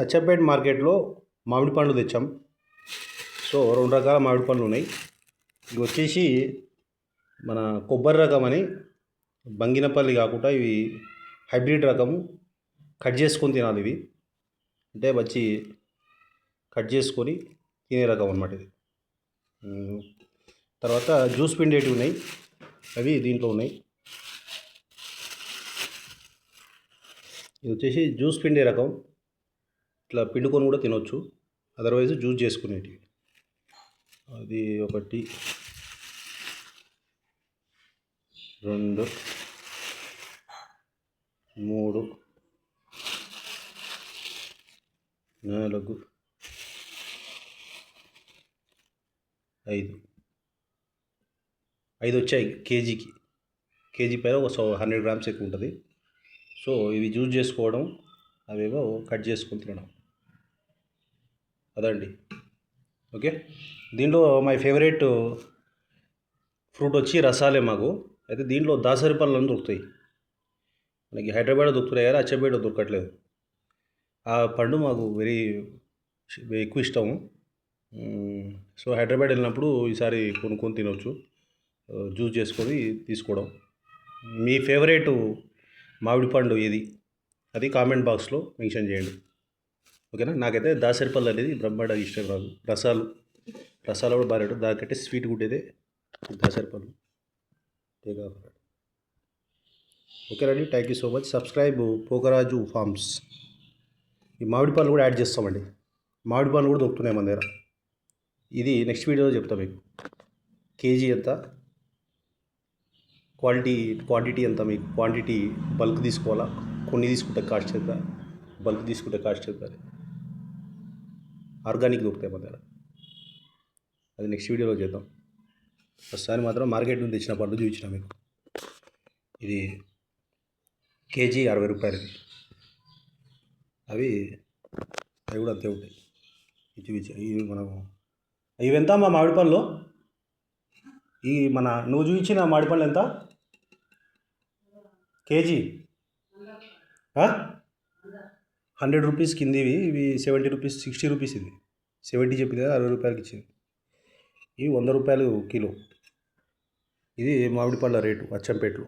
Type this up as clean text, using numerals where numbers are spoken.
అచ్చంపేట మార్కెట్లో మామిడి పండ్లు తెచ్చాం. సో 2 రకాల మామిడి పండ్లు ఉన్నాయి. ఇవి వచ్చేసి మన కొబ్బరి రకం అని, బంగినపల్లి కాకుండా ఇవి హైబ్రిడ్ రకము. కట్ చేసుకొని తినాలి ఇవి, అంటే వచ్చి కట్ చేసుకొని తినే రకం అన్నమాట ఇది. తర్వాత జ్యూస్ పిండేటివి ఉన్నాయి, అవి దీంట్లో ఉన్నాయి. ఇది వచ్చేసి జ్యూస్ పిండే రకం, ఇట్లా పిండుకొని కూడా తినొచ్చు, అదర్వైజ్ జ్యూస్ చేసుకునేటివి. అది 1 2 3 4 5 వచ్చాయి కేజీకి. కేజీ పైన ఒక 100 గ్రామ్స్ ఎక్కువ ఉంటుంది. సో ఇవి జ్యూస్ చేసుకోవడం, అవేవో కట్ చేసుకొని తినడం, అదండి. ఓకే, దీంట్లో మై ఫేవరెట్ ఫ్రూట్ వచ్చి రసాలే మాకు. అయితే దీంట్లో దాసరి పళ్ళు అని దొరుకుతాయి మనకి. హైదరాబాద్ దొరుకుతున్నాయి కానీ అచ్చంపేట దొరకట్లేదు. ఆ పండు మాకు ఎక్కువ ఇష్టము. సో హైదరాబాద్ వెళ్ళినప్పుడు ఈసారి కొనుక్కొని తినవచ్చు, జ్యూస్ చేసుకొని తీసుకోవడం. మీ ఫేవరెట్ మామిడి పండు ఏది, అది కామెంట్ బాక్స్లో మెన్షన్ చేయండి. ఓకేనా. నాకైతే దాసరి పళ్ళు అనేది బ్రహ్మాండంగా ఇష్టం. రాదు రసాలు కూడా బాగా, దానికంటే స్వీట్ ఉండేదే దాసరి పళ్ళు. ఓకే రండి, thank you so much. Subscribe Pokaraju farms. ఈ మామిడి పళ్ళు కూడా యాడ్ చేస్తామండి. మామిడి పళ్ళు కూడా దొరుకుతున్నాయి మన దగ్గర. ఇది నెక్స్ట్ వీడియోలో చెప్తా మీకు. కేజీ ఎంత, క్వాంటిటీ ఎంత, మీకు క్వాంటిటీ బల్క్ తీసుకోవాలా, కొన్ని తీసుకుంటే కాస్ట్ ఎంత, బల్క్ తీసుకుంటే కాస్ట్ ఎంత, ఆర్గానిక్ దొరుకుతాయి మన దగ్గర. అది నెక్స్ట్ వీడియోలో చేద్దాం. ప్రస్తుతానికి మాత్రం మార్కెట్ నుంచి తెచ్చిన పండు చూపించిన మీకు. ఇది కేజీ 60 రూపాయలు. అవి కూడా అంతే ఉంటాయి. ఇవి మనము ఇవి ఎంత మా మామిడి పళ్ళు, ఈ నువ్వు చూపించిన మామిడి పళ్ళు ఎంత కేజీ? 100 రూపీస్ కింది. ఇవి 70 రూపీస్, 60 రూపీస్. ఇది 70 చెప్పింది కదా, 60 రూపాయలకి ఇచ్చింది. ఇవి 100 రూపాయలు కిలో. ఇది మామిడి పళ్ళ రేటు అచ్చంపేటలో.